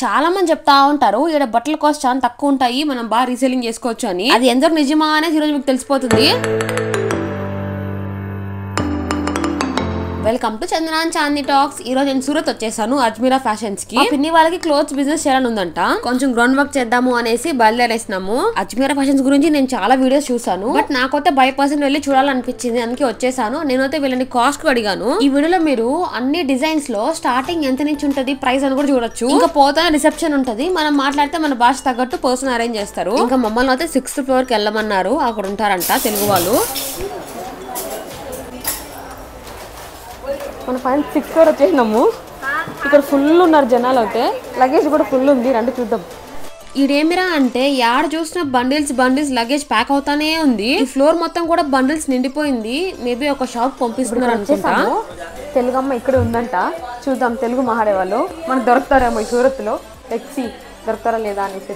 చాలా మంది చెప్తా ఉంటారు ఇక్కడ బట్టల కాస్ట్ చాలా తక్కువ ఉంటాయి, మనం బాగా రీసేలింగ్ చేసుకోవచ్చు అని. అది ఎంతవరకు నిజమా అనేది ఈరోజు మీకు తెలిసిపోతుంది. వెల్కమ్ టు చందనాన్ చాందీ టాక్స్. ఈ రోజు నేను సూరత్ వచ్చేసాను అజ్మీరా ఫ్యాషన్స్ కి. పిన్ని వాళ్ళకి క్లోత్స్ బిజినెస్ చేయాలని ఉందంట, కొంచెం గ్రౌండ్ వర్క్ చేద్దాము అనేసి బయలుదేరేసినాము. అజ్మీరా ఫ్యాషన్స్ గురించి నేను చాలా వీడియోస్ చూసాను, బట్ నాకైతే బై పర్సన్ వెళ్ళి చూడాలనిపించింది, అందుకే వచ్చేసాను. నేనైతే వీళ్ళని కాస్ట్ అడిగాను. ఈ వీడియోలో మీరు అన్ని డిజైన్స్ లో స్టార్టింగ్ ఎంత నుంచి ఉంటది ప్రైస్ అని కూడా చూడొచ్చు. ఇంకా పోతా రిసెప్షన్ ఉంటది, మనం మాట్లాడితే మన భాష తగ్గట్టు పర్సన్ అరేంజ్ చేస్తారు. ఇంకా మమ్మల్ని అయితే 6th ఫ్లోర్ కి వెళ్ళమన్నారు, అక్కడ ఉంటారంట తెలుగు వాళ్ళు. మన ఫైనల్ 6th ఫ్లోర్ వచ్చేసినాము. ఇక్కడ ఫుల్ ఉన్నారు జనాలు, అయితే లగేజ్ కూడా ఫుల్ ఉంది, రండి చూద్దాం. ఈడేమిరా అంటే యాడ చూసిన బండిల్స్ లగేజ్ ప్యాక్ అవుతానే ఉంది. ఈ ఫ్లోర్ మొత్తం కూడా బండిల్స్ నిండిపోయింది. మేబీ ఒక షాప్ పంపిస్తున్నారు అనుకుంటా. తెలుగు అమ్మ ఇక్కడ ఉందంట, చూద్దాం తెలుగు మాట్లాడే వాళ్ళు మనకు దొరుకుతారేమో ఈ సూరత్ లో. ఎక్సి దొరుకుతారా లేదా అనేసి.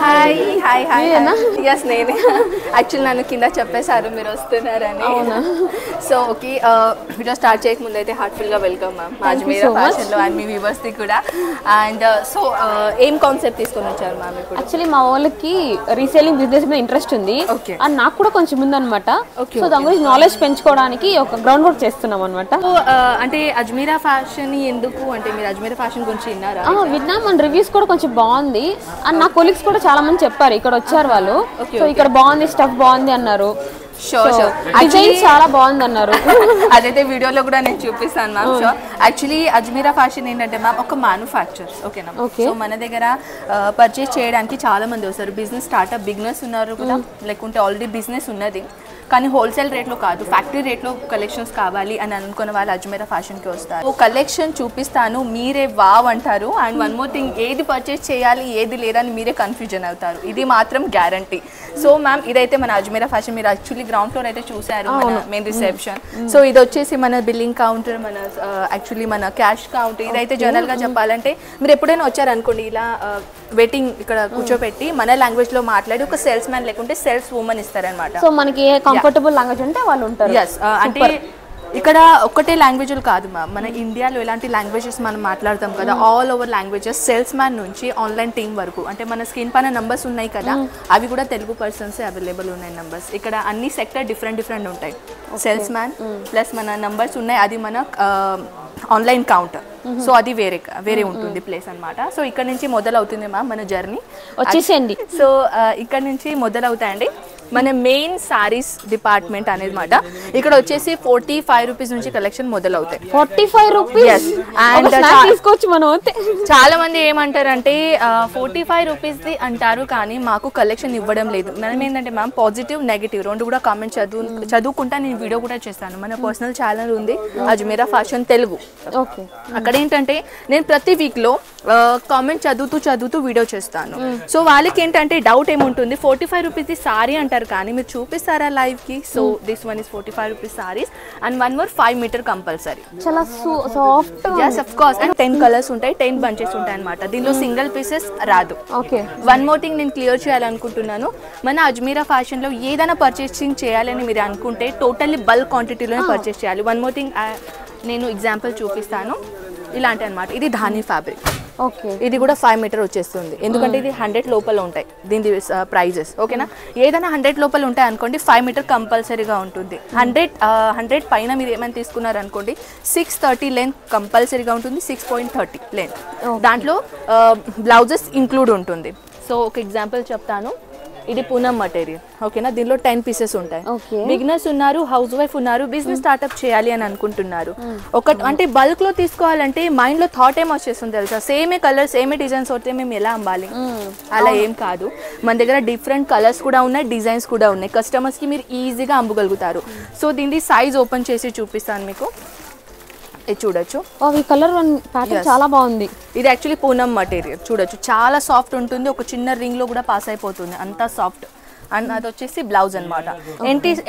హాయ్ హాయ్ హాయ్ ఎస్ నేనే. యాక్చువల్లీ నన్ను కింద చెప్పేశారు మీరు వస్తున్నారని. సో ఓకే, వీడియో స్టార్ట్ చేయకముందు అయితే హార్ట్ఫుల్గా వెల్కమ్ మ్యామ్ అజ్మీరా ఫ్యాషన్లో అండ్ మీ వ్యూవర్స్ది కూడా. అండ్ సో ఏం కాన్సెప్ట్ తీసుకొని వచ్చారు మ్యామ్ ఇప్పుడు? యాక్చువల్లీ మా వాళ్ళకి రీసేలింగ్ బిజినెస్ మీద ఇంట్రెస్ట్ ఉంది, అండ్ నాకు కూడా కొంచెం ఉందన్నమాట. సో దాని గురించి నాలెడ్జ్ పెంచుకోవడానికి ఒక గ్రౌండ్ వర్క్ చేస్తున్నాం అనమాట. అంటే అజ్మీరా ఫ్యాషన్ ఎందుకు అంటే మీరు అజ్మీరా ఫ్యాషన్ గురించి విన్నారా? విన్నాం, అండ్ రివ్యూస్ కూడా కొంచెం బాగుంది. అండ్ నా కొలీగ్స్ కూడా చాలా మంది చెప్పారు, ఇక్కడ వచ్చారు వాళ్ళు, సో ఇక్కడ బాగుంది, స్టఫ్ బాగుంది అన్నారు. డిజైన్ చాలా బాగుంది అన్నారు. అదైతే వీడియోలో కూడా నేను చూపిస్తాను ma'am. Sure. Actually Ajmeera fashion ఏంటంటే మ్యామ్ ఒక మ్యానుఫ్యాక్చర్స్, ఓకేనా? సో మన దగ్గర పర్చేస్ చేయడానికి చాలా మంది వస్తారు. బిజినెస్ స్టార్ట్అప్ బిగినర్స్ ఉన్నారు కూడా, లేకుంటే ఆల్రెడీ బిజినెస్ ఉన్నది కానీ హోల్సేల్ రేట్లో కాదు, ఫ్యాక్టరీ రేట్లో కలెక్షన్స్ కావాలి అని అనుకున్న వాళ్ళు అజ్మీరా ఫ్యాషన్కి వస్తారు. ఓ కలెక్షన్ చూపిస్తాను, మీరే వావ్ అంటారు. అండ్ వన్ మోర్ థింగ్, ఏది పర్చేస్ చేయాలి ఏది లేదని మీరే కన్ఫ్యూజన్ అవుతారు, ఇది మాత్రం గ్యారంటీ. సో మ్యామ్ ఇదైతే మన అజ్మీరా ఫ్యాషన్, మీరు యాక్చువల్లీ గ్రౌండ్ ఫ్లోర్ అయితే చూసారు, మన మెయిన్ రిసెప్షన్. సో ఇది వచ్చేసి మన బిల్లింగ్ కౌంటర్, మన యాక్చువల్లీ మన క్యాష్ కౌంటర్. ఇదైతే జనరల్గా చెప్పాలంటే మీరు ఎప్పుడైనా వచ్చారనుకోండి, ఇలా వెయిటింగ్ ఇక్కడ కూర్చోబెట్టి మన లాంగ్వేజ్ లో మాట్లాడి ఒక సేల్స్ మ్యాన్ లేకుంటే సేల్స్ ఉమెన్ ఇస్తారనమాట. సో మనకి కంఫర్టబుల్ లాంగ్వేజ్ ఉంటే వాళ్ళు ఉంటారు. ఎస్, అంటే ఇక్కడ ఒక్కటే లాంగ్వేజ్ కాదు మ్యామ్, మన ఇండియాలో ఎలాంటి లాంగ్వేజెస్ మనం మాట్లాడతాం కదా, all over languages, sales man నుంచి ఆన్లైన్ టీమ్ వరకు. అంటే మన స్క్రీన్ పైన నంబర్స్ ఉన్నాయి కదా, అవి కూడా తెలుగు పర్సన్స్ అవైలబుల్ ఉన్నాయి నంబర్స్. ఇక్కడ అన్ని సెక్టర్ డిఫరెంట్ ఉంటాయి. సేల్స్ మ్యాన్ ప్లస్ మన నంబర్స్ ఉన్నాయి, అది మన ఆన్లైన్ కౌంటర్. సో అది వేరే ఉంటుంది ప్లేస్ అనమాట. సో ఇక్కడ నుంచి మొదలవుతుంది మ్యామ్ మన జర్నీ, వచ్చేసేయండి. సో ఇక్కడ నుంచి మొదలవుతాయండి మన మెయిన్ సారీస్ డిపార్ట్మెంట్ అనేది మాట. ఇక్కడ వచ్చేసి 45 రూపీస్ నుంచి కలెక్షన్ మొదలవుతాయి. 45 రూపీస్ తీసుకోవచ్చు మనం. చాలా మంది ఏమంటారంటే 45 రూపీస్ది అంటారు కానీ మాకు కలెక్షన్ ఇవ్వడం లేదు. మనం ఏంటంటే మ్యామ్ పాజిటివ్ నెగిటివ్ రెండు కూడా కామెంట్ చదువుకుంటా నేను వీడియో కూడా చేస్తాను. మన పర్సనల్ ఛానల్ ఉంది అజ్మీరా ఫ్యాషన్ తెలుగు. అక్కడ ఏంటంటే నేను ప్రతి వీక్లో కామెంట్ చదువుతూ వీడియో చేస్తాను. సో వాళ్ళకి ఏంటంటే డౌట్ ఏముంటుంది, 45 రూపీస్ది సారీ అంటారు కానీ మీరు చూపిస్తారా లైవ్ కి? So this one is 45 rupees sarees and 1 more 5 meter compulsory. చాలా soft. yes of course, and 10 colours ఉంటాయి, 10 బంచెస్ ఉంటాయి అన్నమాట. దీనిలో సింగిల్ పీసెస్ రాదు. ఓకే, వన్ మోర్ థింగ్ నేను క్లియర్ చేయాలనుకుంటున్నాను, మన అజ్మీరా ఫ్యాషన్ లో ఏదైనా పర్చేసింగ్ చేయాలని మీరు అనుకుంటే టోటల్లీ బల్క్ క్వాంటిటీలోనే పర్చేస్ చేయాలి. వన్ మోర్ థింగ్ నేను ఎగ్జాంపుల్ చూపిస్తాను, ఇలాంటి అనమాట. ఇది ధానీ ఫ్యాబ్రిక్, ఇది కూడా 5 మీటర్ వచ్చేస్తుంది, ఎందుకంటే ఇది 100 లోపల ఉంటాయి దీని ప్రైజెస్, ఓకేనా? ఏదైనా 100 లోపల ఉంటాయి అనుకోండి, 5 మీటర్ కంపల్సరీగా ఉంటుంది. 100 పైన మీరు ఏమైనా తీసుకున్నారు అనుకోండి, 630 లెంత్ కంపల్సరీగా ఉంటుంది, 6.30 లెంత్. దాంట్లో బ్లౌజెస్ ఇంక్లూడ్ ఉంటుంది. సో ఒక ఎగ్జాంపుల్ చెప్తాను, ఇది పూనం మటీరియల్, ఓకేనా? దీనిలో 10 పీసెస్ ఉంటాయి. బిగినర్స్ ఉన్నారు, హౌస్ వైఫ్ ఉన్నారు, బిజినెస్ స్టార్ట్అప్ చేయాలి అని అనుకుంటున్నారు. అంటే బల్క్ లో తీసుకోవాలంటే మైండ్ లో థాట్ ఏం వచ్చేస్తుంది తెలుసా, సేమే కలర్ సేమే డిజైన్స్ వస్తే మేము ఎలా అమ్మాలి? అలా ఏం కాదు, మన దగ్గర డిఫరెంట్ కలర్స్ కూడా ఉన్నాయి, డిజైన్స్ కూడా ఉన్నాయి, కస్టమర్స్ కి మీరు ఈజీగా అమ్మగలుగుతారు. సో దీన్ని సైజ్ ఓపెన్ చేసి చూపిస్తాను మీకు, ఇది చూడొచ్చు. ఈ కలర్ ప్యాటర్న్ చాలా బాగుంది. ఇది యాక్చువల్లీ పూనం మటీరియల్, చూడొచ్చు చాలా సాఫ్ట్ ఉంటుంది, ఒక చిన్న రింగ్ లో కూడా పాస్ అయిపోతుంది, అంతా సాఫ్ట్. అండ్ అది వచ్చేసి బ్లౌజ్ అనమాట.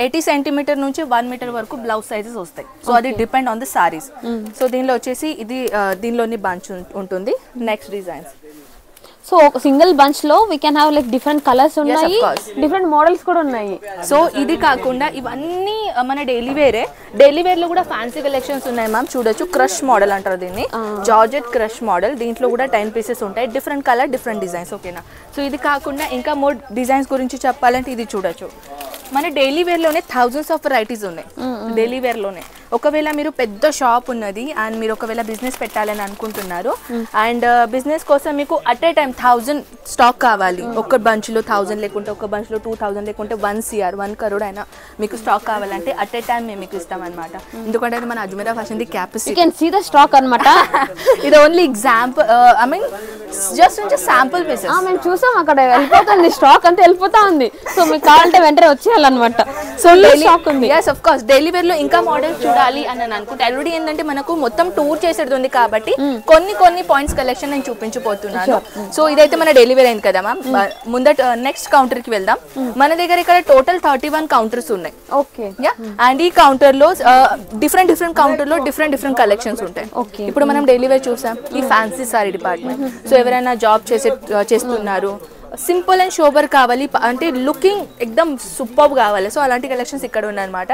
80 సెంటీమీటర్ నుంచి 1 మీటర్ వరకు బ్లౌజ్ సైజెస్ వస్తాయి. సో అది depend on the saris. So దీనిలో వచ్చేసి ఇది దీనిలోని బంచ్ ఉంటుంది. నెక్స్ట్ డిజైన్స్ సో ఒక సింగిల్ బంచ్ లో we can have like different colours ఉన్నాయి, డిఫరెంట్ మోడల్స్ కూడా ఉన్నాయి. సో ఇది కాకుండా ఇవన్నీ మన డైలీ వేర్ లో కూడా ఫ్యాన్సీ కలెక్షన్స్ ఉన్నాయి మ్యామ్. చూడొచ్చు, క్రష్ మోడల్ అంటారు దీన్ని, జార్జెట్ క్రష్ మోడల్. దీంట్లో కూడా 10 పీసెస్ ఉంటాయి, డిఫరెంట్ కలర్ డిఫరెంట్ డిజైన్స్. ఓకేనా. సో ఇది కాకుండా ఇంకా మోర్ డిజైన్స్ గురించి చెప్పాలంటే ఇది చూడొచ్చు, మన డైలీ వేర్ లోనే థౌజండ్స్ ఆఫ్ వెరైటీస్ ఉన్నాయి డైలీ వేర్ లోనే. ఒకవేళ మీరు పెద్ద షాప్ ఉన్నది అండ్ మీరు ఒకవేళ బిజినెస్ పెట్టాలని అనుకుంటున్నారు అండ్ బిజినెస్ కోసం మీకు అట్ ఏ టైం 1000 స్టాక్ కావాలి, ఒక బంచ్ లో 1000 లేకుంటే ఒక బంచ్ లో 2000 లేకుంటే 1 CR 1 crore అయినా మీకు స్టాక్ కావాలంటే అట్ ఏ టైం మేము మీకు ఇస్తాం అనమాట. ఎందుకంటే అది మన Ajmeera fashion the capacity. You can see the stock అన్నమాట. ఇది only example, I mean just sample pieces. మేము చూసాం అక్కడ వెళ్ళిపోతుంది స్టాక్ అంతా వెళ్ళిపోతా ఉంది. సో మీకు కావాలంటే వెంటనే వచ్చేయాలన్నమాట. సో స్టాక్ ఉంది. yes of course daily wear లో ఇంకా మోడల్స్ చూడాలి అని అనుకుంటే ఆల్రెడీ ఏంటంటే మనకు మొత్తం టూర్ చేసేది ఉంది కాబట్టి కొన్ని పాయింట్స్ కలెక్షన్ నేను చూపించబోతున్నాను. సో ఇదైతే మన డైలీ వేర్ అయింది కదా మ్యామ్. ముందట నెక్స్ట్ కౌంటర్ కి వెళ్దాం. మన దగ్గర ఇక్కడ టోటల్ 31 కౌంటర్స్ ఉన్నాయి. ఓకే. అండ్ ఈ కౌంటర్ లో డిఫరెంట్ కౌంటర్ లో డిఫరెంట్ కలెక్షన్స్ ఉంటాయి. ఇప్పుడు మనం డైలీ వేర్ చూసాం, ఈ ఫ్యాన్సీ సారీ డిపార్ట్మెంట్. సో ఎవరైనా జాబ్ చేస్తున్నారు, సింపుల్ అండ్ షోబర్ కావాలి అంటే లుకింగ్ ఎక్దమ్ సూపర్ కావాలి, సో అలాంటి కలెక్షన్స్ ఇక్కడ ఉన్నాయన్నమాట.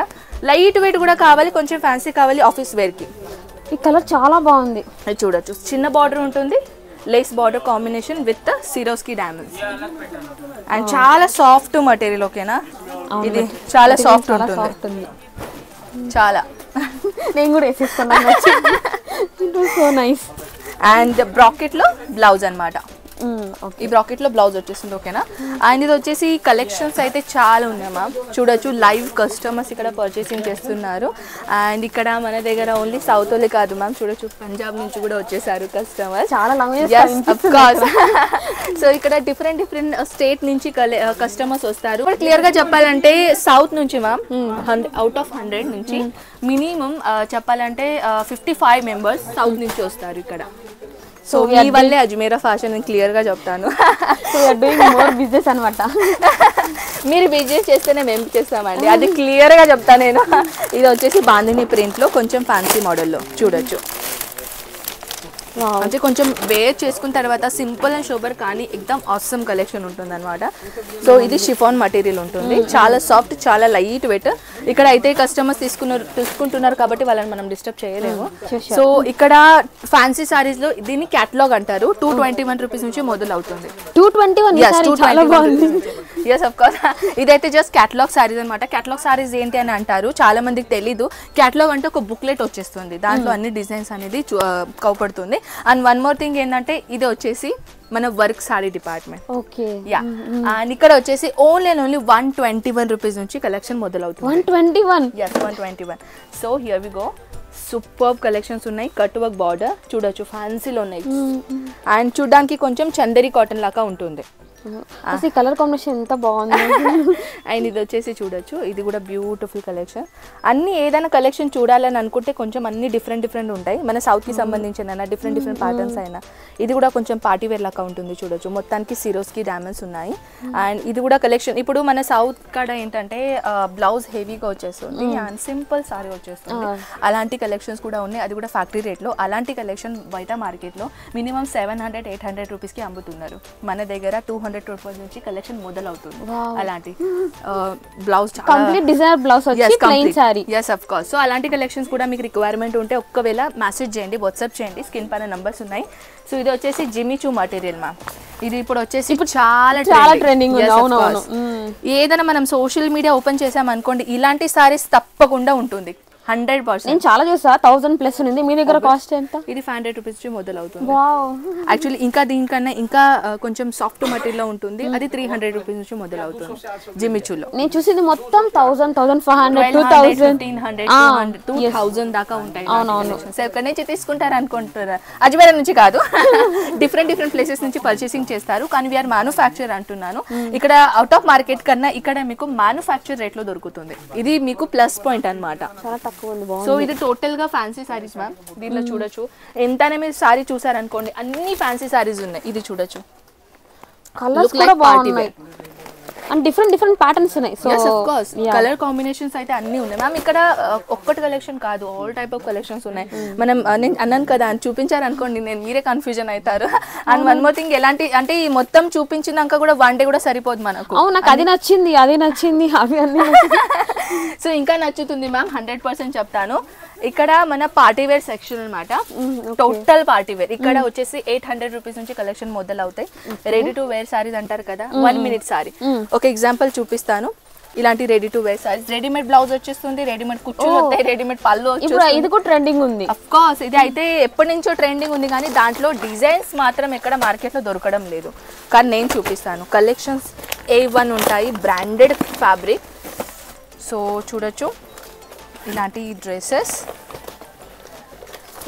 లైట్ వెయిట్ కూడా కావాలి, కొంచెం ఫ్యాన్సీ కావాలి ఆఫీస్ వేర్ కి. ఈ కలర్ చాలా బాగుంది. అది చూడొచ్చు, చిన్న బార్డర్ ఉంటుంది, lace border combination with Swarovski diamonds and చాలా సాఫ్ట్ మటీరియల్. ఓకేనా, ఇది చాలా సాఫ్ట్ ఉంటుంది, చాలా. నేను కూడా వేసేసుకున్నాను. So nice. అండ్ బ్రాకెట్ లో బ్లౌజ్ అన్నమాట. ఈ బ్రాకెట్ లో బ్లౌజ్ వచ్చేసింది. ఓకేనా. అండ్ ఇది వచ్చేసి కలెక్షన్స్ అయితే చాలా ఉన్నాయి మ్యామ్. చూడొచ్చు, లైవ్ కస్టమర్స్ ఇక్కడ పర్చేసింగ్ చేస్తున్నారు. అండ్ ఇక్కడ మన దగ్గర ఓన్లీ సౌత్ వాళ్ళే కాదు మ్యామ్, చూడొచ్చు పంజాబ్ నుంచి కూడా వచ్చేసారు కస్టమర్స్. చాలా సో ఇక్కడ డిఫరెంట్ స్టేట్ నుంచి కస్టమర్స్ వస్తారు. ఇప్పుడు క్లియర్ గా చెప్పాలంటే సౌత్ నుంచి మ్యామ్, అవుట్ ఆఫ్ 100 నుంచి మినిమం చెప్పాలంటే 55 మెంబర్స్ సౌత్ నుంచి వస్తారు ఇక్కడ. సో మీ వల్లే అజ్మీరా ఫ్యాషన్ నేను క్లియర్ గా చెప్తాను. బిజినెస్ అనమాట. మీరు బిజినెస్ చేస్తేనే మేము చేస్తామండి, అది క్లియర్ గా చెప్తాను నేను. ఇది వచ్చేసి బాందిని ప్రింట్ లో కొంచెం ఫ్యాన్సీ మోడల్లో చూడొచ్చు. అంటే కొంచెం వేర్ చేసుకున్న తర్వాత సింపుల్ అండ్ షోబర్ కానీ ఎక్దమ్ ఆసమ్ కలెక్షన్ ఉంటుంది అనమాట. సో ఇది షిఫాన్ మటీరియల్ ఉంటుంది, చాలా సాఫ్ట్, చాలా లైట్ వెయిట్. ఇక్కడ అయితే కస్టమర్స్ తీసుకుంటున్నారు కాబట్టి వాళ్ళని మనం డిస్టర్బ్ చేయలేము. సో ఇక్కడ ఫ్యాన్సీ సారీస్ లో దీన్ని క్యాటలాగ్ అంటారు. 221 రూపీస్ నుంచి మొదలు అవుతుంది. 221. yes of course. ఇదైతే జస్ట్ క్యాటలాగ్ సారీస్ అనమాట. క్యాటలాగ్ సారీస్ ఏంటి అని అంటారు, చాలా మందికి తెలీదు. క్యాటలాగ్ అంటే ఒక బుక్లెట్ వచ్చేస్తుంది, దాంట్లో అన్ని డిజైన్స్ అనేది కవపడుతుంది. అండ్ వన్ మోర్ థింగ్ ఏంటంటే ఇది వచ్చేసి మన work sorry department. Okay. Yeah. And ఇక్కడ వచ్చేసి ఓన్లీ 121 రూపీస్ నుంచి కలెక్షన్ మొదలవుతుంది. 121. yes 121. So here we go. Super collections ఉన్నాయి. కట్ వర్క్ బార్డర్ చూడొచ్చు, ఫ్యాన్సీలో ఉన్నాయి. అండ్ చూడడానికి కొంచెం చందేరి కాటన్ లాగా ఉంటుంది. కలర్ కాంబినేషన్ ఎంత బాగుంది. అండ్ ఇది వచ్చేసి చూడొచ్చు, ఇది కూడా బ్యూటిఫుల్ కలెక్షన్. అన్ని ఏదైనా కలెక్షన్ చూడాలని అనుకుంటే కొంచెం అన్ని డిఫరెంట్ ఉంటాయి. మన సౌత్ కి సంబంధించిన డిఫరెంట్ ప్యాటర్న్స్ అయినా. ఇది కూడా కొంచెం పార్టీ వేర్ లాగా ఉంటుంది చూడొచ్చు. మొత్తానికి సిరోస్కి డైమండ్స్ ఉన్నాయి. అండ్ ఇది కూడా కలెక్షన్ ఇప్పుడు మన సౌత్ కాడ ఏంటంటే బ్లౌజ్ హెవీగా వచ్చేస్తుంది అండ్ సింపుల్ సారీ వచ్చేస్తుంది. అలాంటి కలెక్షన్స్ కూడా ఉన్నాయి, అది కూడా ఫ్యాక్టరీ రేట్లో. అలాంటి కలెక్షన్ బయట మార్కెట్లో మినిమం 700-800 రూపీస్కి అమ్ముతున్నారు. మన దగ్గర 200 రూపాయల నుంచి కలెక్షన్ మొదలవుతుంది. అలాంటి బ్లౌజ్ కంప్లీట్ డిజైనర్ బ్లౌజ్ వచ్చి plain sorry. yes of course. So అలాంటి కలెక్షన్స్ కూడా మీకు రిక్వైర్మెంట్ ఉంటే ఒక్కవేళ మెసేజ్ చేయండి, వాట్సాప్ చేయండి, స్క్రీన్ పైన నంబర్స్ ఉన్నాయి. సో ఇది వచ్చేసి జిమ్మిచూ మటీరియల్ మ్యామ్. ఇది ఇప్పుడు వచ్చేసి చాలా ట్రెండింగ్. ఏదైనా మనం సోషల్ మీడియా ఓపెన్ చేసాం అనుకోండి, ఇలాంటి సారీస్ తప్పకుండా ఉంటుంది 100%. నేను చాలా చూసా, 1000+ ఉంది. మీ దగ్గర కాస్ట్ ఎంత? ఇది 500 రూపీస్ నుంచి మొదలవుతుంది. యాక్చువల్లీ ఇంకా దీనికన్నా ఇంకా కొంచెం సాఫ్ట్ మటీరియల్ లో ఉంటుంది, అది 300 రూపీస్ నుంచి మొదలవుతుంది జిమ్మిచూలో. నేను చూసింది మొత్తం 1000, 1500, 2000, 2000 దాకా ఉంటాయి. అవునవును. సో ఎక్కడి నుంచి తీసుకుంటారు అనుకుంటారా? అజ్మీరా నుంచి కాదు, డిఫరెంట్ ప్లేసెస్ నుంచి పర్చేసింగ్ చేస్తారు. కానీ వీఆర్ మ్యానుఫ్యాక్చర్ అంటున్నాను. ఇక్కడ అవుట్ ఆఫ్ మార్కెట్ కన్నా ఇక్కడ మీకు మ్యానుఫ్యాక్చర్ రేట్ లో దొరుకుతుంది. ఇది మీకు ప్లస్ పాయింట్ అన్నమాట. సో ఇది టోటల్ గా ఫ్యాన్సీ సారీస్ మ్యామ్. దీంట్లో చూడొచ్చు, ఎంతనే మీరు సారీ చూసారనుకోండి అన్ని ఫ్యాన్సీ సారీస్ ఉన్నాయి. ఇది చూడొచ్చు, కలర్స్ కూడా బాగున్నాయి. అండ్ డిఫరెంట్ ప్యాటర్న్స్ ఉన్నాయి. సో కలర్ కాంబినేషన్స్ అయితే అన్ని ఉన్నాయి మ్యామ్. ఇక్కడ ఒక్కటి కలెక్షన్ కాదు, ఆల్ టైప్ ఆఫ్ కలెక్షన్స్ ఉన్నాయి. మనం నేను అన్నాను కదా అని చూపించారు అనుకోండి, నేను మీరే కన్ఫ్యూజన్ అవుతారు. అండ్ వన్ మోర్ థింగ్, ఎలాంటి అంటే ఈ మొత్తం చూపించినాక కూడా వన్ డే కూడా సరిపోదు మనకు. అవును, నాకు అది నచ్చింది అవి అన్ని సో ఇంకా నచ్చుతుంది మ్యామ్, 100% చెప్తాను. ఇక్కడ మన పార్టీ వేర్ సెక్షన్ అనమాట, టోటల్ పార్టీ వేర్. ఇక్కడ వచ్చేసి 800 రూపీస్ నుంచి కలెక్షన్ మొదలవుతాయి. రెడీ టు వేర్ సారీస్ అంటారు కదా, 1 minute సారీ. ఒక ఎగ్జాంపుల్ చూపిస్తాను. ఇలాంటి ready to wear sarees, readymade blouse వచ్చేస్తుంది, రెడీమేడ్ కుచ్చులు వస్తాయి, రెడీమేడ్ పళ్ళు వచ్చేస్తుంది. ఇది కూడా ట్రెండింగ్ ఉంది. అఫ్ కోర్స్ ఇది అయితే ఎప్పటి నుంచో ట్రెండింగ్ ఉంది, కానీ దాంట్లో డిజైన్స్ మాత్రం ఎక్కడ మార్కెట్లో దొరకడం లేదు. కానీ నేను చూపిస్తాను. కలెక్షన్స్ A1 ఉంటాయి, బ్రాండెడ్ ఫ్యాబ్రిక్. సో చూడొచ్చు ఇలాంటి డ్రెస్సెస్.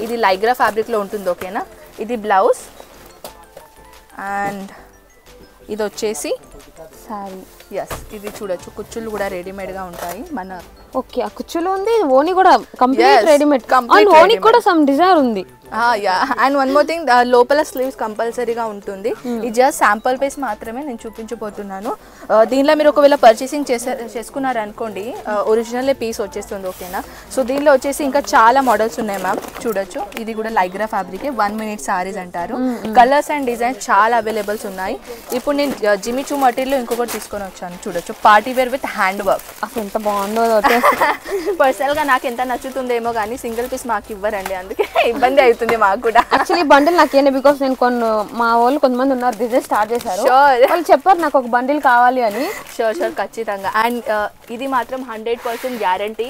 ఇది లైగ్రా ఫ్యాబ్రిక్లో ఉంటుంది, ఓకేనా. ఇది బ్లౌజ్ అండ్ ఇది వచ్చేసి సారీ. ఎస్, ఇది చూడొచ్చు, కుచ్చులు కూడా రెడీమేడ్గా ఉంటాయి మన. ఓకే, ఆ కుచ్చులు ఉంది, ఓని కూడా కంప్లీట్ రెడీమేడ్. ఓని కూడా సమ్ డిజైన్ ఉంది. అండ్ వన్ మోర్ థింగ్, లోపల స్లీవ్స్ కంపల్సరీగా ఉంటుంది. ఇది జస్ట్ శాంపుల్ పీస్ మాత్రమే నేను చూపించబోతున్నాను. దీనిలో మీరు ఒకవేళ పర్చేసింగ్ చేసుకున్నారనుకోండి, ఒరిజినల్ పీస్ వచ్చేస్తుంది, ఓకేనా. సో దీనిలో వచ్చేసి ఇంకా చాలా మోడల్స్ ఉన్నాయి మ్యామ్, చూడొచ్చు. ఇది కూడా లైగ్రా ఫ్యాబ్రిక్, 1 minute సారీస్ అంటారు. కలర్స్ అండ్ డిజైన్స్ చాలా అవైలబుల్స్ ఉన్నాయి. ఇప్పుడు నేను జిమిచూ మటీరియల్ ఇంకొకటి తీసుకొని వచ్చాను, చూడొచ్చు. Party wear with hand work. అసలు ఎంత బాగుందో. పర్సనల్గా నాకు ఎంత నచ్చుతుందేమో కానీ సింగిల్ పీస్ మాకు ఇవ్వరండి, అందుకే ఇబ్బంది అవుతుంది మాకు కూడా. యాక్చువల్లీ బండిల్ నాకేంటి, బికాస్ నేను మా వాళ్ళు కొంతమంది ఉన్నారు, బిజినెస్ స్టార్ట్ చేశారు, వాళ్ళు చెప్పారు నాకు ఒక బండిల్ కావాలి అని. షూర్ ఖచ్చితంగా. అండ్ ఇది మాత్రం 100% గ్యారంటీ.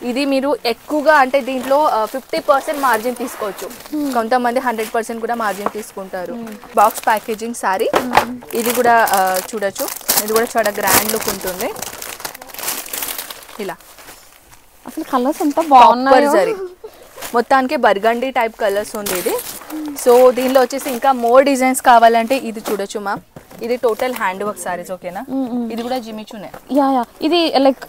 ఇది మీరు ఎక్కువగా అంటే దీంట్లో 50% మార్జిన్ తీసుకోవచ్చు, కొంతమంది 100% కూడా మార్జిన్ తీసుకుంటారు. Box packaging sorry. ఇది కూడా చూడొచ్చు, ఇది కూడా చాలా గ్రాండ్ లుక్ ఉంటుంది. ఇలా అసలు కలర్స్ ఎంత బాగున్నాయి. మొత్తానికి బర్గండీ టైప్ కలర్స్ ఉంది ఇది. సో దీనిలో వచ్చేసి ఇంకా మోర్ డిజైన్స్ కావాలంటే ఇది చూడొచ్చు మ్యామ్. ఇది టోటల్ హ్యాండ్ వర్క్ సారీస్, ఓకేనా. ఇది కూడా జిమిచూనే. ఇది లైక్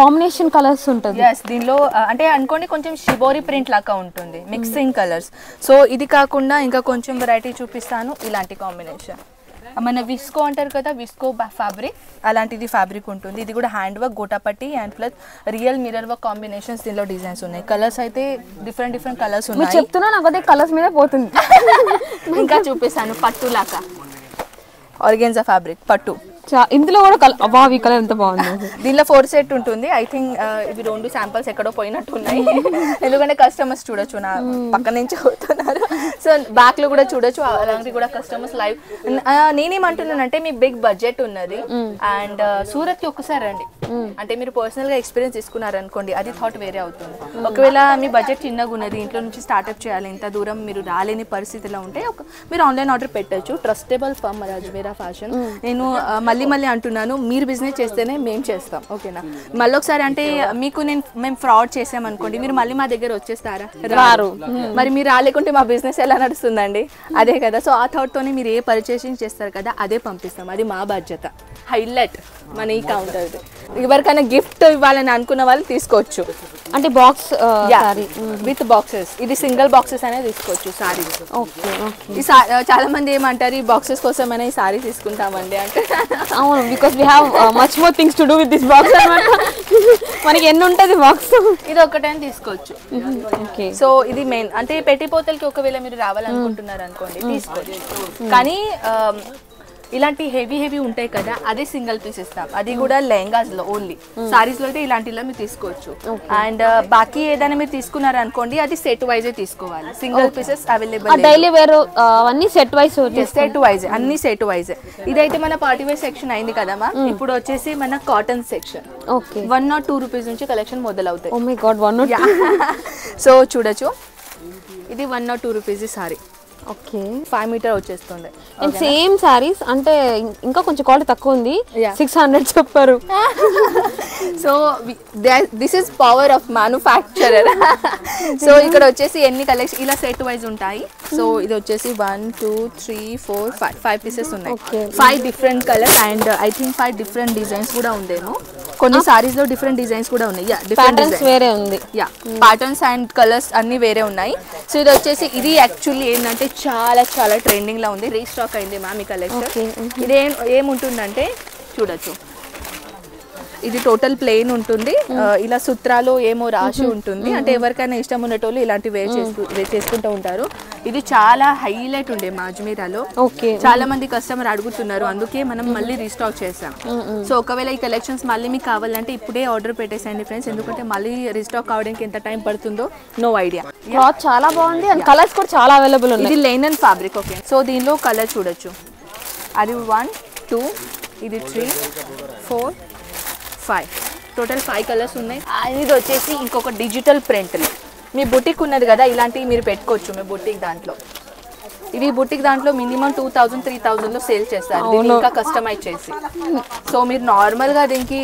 కాంబినేషన్ కలర్స్ ఉంటుంది. దీనిలో అంటే అనుకోండి కొంచెం షిబోరి ప్రింట్ లాగా ఉంటుంది, మిక్సింగ్ కలర్స్. సో ఇది కాకుండా ఇంకా కొంచెం వెరైటీ చూపిస్తాను. ఇలాంటి కాంబినేషన్ మన విస్కో అంటారు కదా, విస్కో ఫ్యాబ్రిక్, అలాంటిది ఫ్యాబ్రిక్ ఉంటుంది. ఇది కూడా hand work, gota patti and plus real mirror work combinations దీనిలో డిజైన్స్ ఉన్నాయి. కలర్స్ అయితే డిఫరెంట్ కలర్స్ ఉన్నాయి. చెప్తున్నా నాకు అదే కలర్స్ మీద పోతుంది. ఇంకా చూపిస్తాను. పట్టు లాగా ఆర్గాన్జా ఫ్యాబ్రిక్, పట్టు. ఇందులో కూడా కలర్, ఈ కలర్ ఎంత బాగుంది. దీనిలో 4 సెట్ ఉంటుంది. ఐ థింక్ ఇవి 2 శాంపిల్స్ ఎక్కడో పోయినట్టు ఉన్నాయి, ఎందుకంటే కస్టమర్స్ చూడొచ్చు నా పక్క నుంచి అవుతున్నారు. సో బ్యాక్ లో కూడా చూడొచ్చు, అలాంటి కూడా కస్టమర్స్ లైవ్. నేనేమంటున్నానంటే మీ బిగ్ బడ్జెట్ ఉన్నది అండ్ సూరత్ కి ఒక్కసారి రండి, అంటే మీరు పర్సనల్ గా ఎక్స్పీరియన్స్ తీసుకున్నారనుకోండి, అది థాట్ వేరే అవుతుంది. ఒకవేళ మీ బడ్జెట్ చిన్నగా ఉన్నది, ఇంట్లో నుంచి స్టార్ట్అప్ చేయాలి, ఇంత దూరం మీరు రాలేని పరిస్థితిలో ఉంటే మీరు ఆన్లైన్ ఆర్డర్ పెట్టచ్చు. Trustable firm Ajmeera fashion. నేను మళ్ళీ అంటున్నాను, మీరు బిజినెస్ చేస్తేనే మేము చేస్తాం, ఓకేనా. మళ్ళీ ఒకసారి అంటే మీకు మేము ఫ్రాడ్ చేసామనుకోండి, మీరు మళ్ళీ మా దగ్గర వచ్చేస్తారా? రారు. మరి మీరు రాలేకుంటే మా బిజినెస్ ఎలా నడుస్తుందండి? అదే కదా. సో ఆ థాట్తోనే మీరు ఏ పర్చేసింగ్ చేస్తారు కదా, అదే పంపిస్తాం, అది మా బాధ్యత. హైలైట్ మన ఈ కౌంటర్. ఎవరికైనా గిఫ్ట్ ఇవ్వాలని అనుకున్న వాళ్ళు తీసుకోవచ్చు, అంటే బాక్స్ విత్ బాక్సెస్. ఇది సింగిల్ బాక్సెస్ అనేది తీసుకోవచ్చు సారీ. ఈ చాలా మంది ఏమంటారు, ఈ బాక్సెస్ కోసమైనా ఈ సారీ తీసుకుంటామండి అంటే. అవును, because we have much more things to do with this box అన్నమాట. మనకి ఎన్ని ఉంటుంది బాక్స్, ఇది ఒకటైనా తీసుకోవచ్చు. సో ఇది మెయిన్ అంటే పెట్టిపోతలకి ఒకవేళ మీరు రావాలనుకుంటున్నారు అనుకోండి, తీసుకోవచ్చు. కానీ ఇలాంటి హెవీ ఉంటాయి కదా, అదే సింగిల్ పీస్ ఇస్తాం, అది కూడా లెహంగాస్ లో ఓన్లీ. సారీస్ లో అయితే ఇలాంటిలో మీరు తీసుకోవచ్చు. అండ్ బాకీ ఏదైనా మీరు తీసుకున్నారు అనుకోండి, అది సెట్ వైజ్ తీసుకోవాలి. Single pieces available, daily wear అన్ని సెట్ వైజ్, అన్ని సెట్ వైజ్. ఇదైతే మన పార్టీ వేర్ సెక్షన్ అయింది కదమ్మా. ఇప్పుడు వచ్చేసి మన కాటన్ సెక్షన్. 1 or 2 రూపీస్ నుంచి కలెక్షన్ మొదలవుతాయి. Oh my god, 1 or 2. So చూడొచ్చు, ఇది 1 or 2 rupees saree. Okay, 5 metre వచ్చేస్తుంది. అండ్ సేమ్ సారీస్ అంటే ఇంకా కొంచెం క్వాలిటీ తక్కువ ఉంది, 600 చెప్పారు. So this is power of manufacturer. So ఇక్కడ వచ్చేసి ఎన్ని కలెక్షన్ ఇలా సెట్ వైజ్ ఉంటాయి. సో ఇది వచ్చేసి 1 2 3 4 5 పీసెస్ ఉన్నాయి. 5 different colours and I think 5 different designs కూడా ఉందేమో. కొన్ని సారీస్ లో డిఫరెంట్ డిజైన్స్ కూడా ఉన్నాయి. ప్యాటర్న్స్ వేరే ఉంది. ప్యాటర్న్స్ అండ్ కలర్స్ అన్ని వేరే ఉన్నాయి. సో ఇది వచ్చేసి ఇది యాక్చువల్లీ ఏంటంటే చాలా ట్రెండింగ్ లో ఉంది, రీస్టాక్ అయింది మ్యామ్ ఈ కలెక్షన్. ఇది ఏముంటుందంటే చూడొచ్చు, ఇది టోటల్ ప్లెయిన్ ఉంటుంది, ఇలా సూత్రాలు ఏమో రాసి ఉంటుంది, అంటే ఎవరికైనా ఇష్టం ఉన్నటోళ్ళు ఇలాంటి వేర్ చేసుకుంటూ ఉంటారు. ఇది చాలా హైలైట్ ఉండే మా అజ్మీరాలో. చాలా మంది కస్టమర్ అడుగుతున్నారు, అందుకే మనం మళ్ళీ రీస్టాక్ చేసాం. సో ఒకవేళ ఈ కలెక్షన్స్ మళ్ళీ మీకు కావాలంటే ఇప్పుడే ఆర్డర్ పెట్టేసండి ఫ్రెండ్స్, ఎందుకంటే మళ్ళీ రీస్టాక్ కావడానికి ఎంత టైం పడుతుందో నో ఐడియా. క్లాత్ చాలా బాగుంది అండ్ కలర్స్ కూడా చాలా అవైలబుల్ ఉన్నాయి. ఇది లెనిన్ ఫ్యాబ్రిక్. ఓకే, సో దీనిలో కలర్ చూడొచ్చు. అది 1 2 ఇది 3 4 5 టోటల్ 5 కలర్స్ ఉన్నాయి. ఇది వచ్చేసి ఇంకొక డిజిటల్ ప్రింట్లు. మీ బుటిక్ ఉన్నది కదా, ఇలాంటివి మీరు పెట్టుకోవచ్చు మీ బుటిక్ దాంట్లో. ఇవి బుటిక్ దాంట్లో మినిమం 2000-3000లో సేల్ చేస్తారు దీన్ని ఇంకా కస్టమైజ్ చేసి. సో మీరు నార్మల్గా దీనికి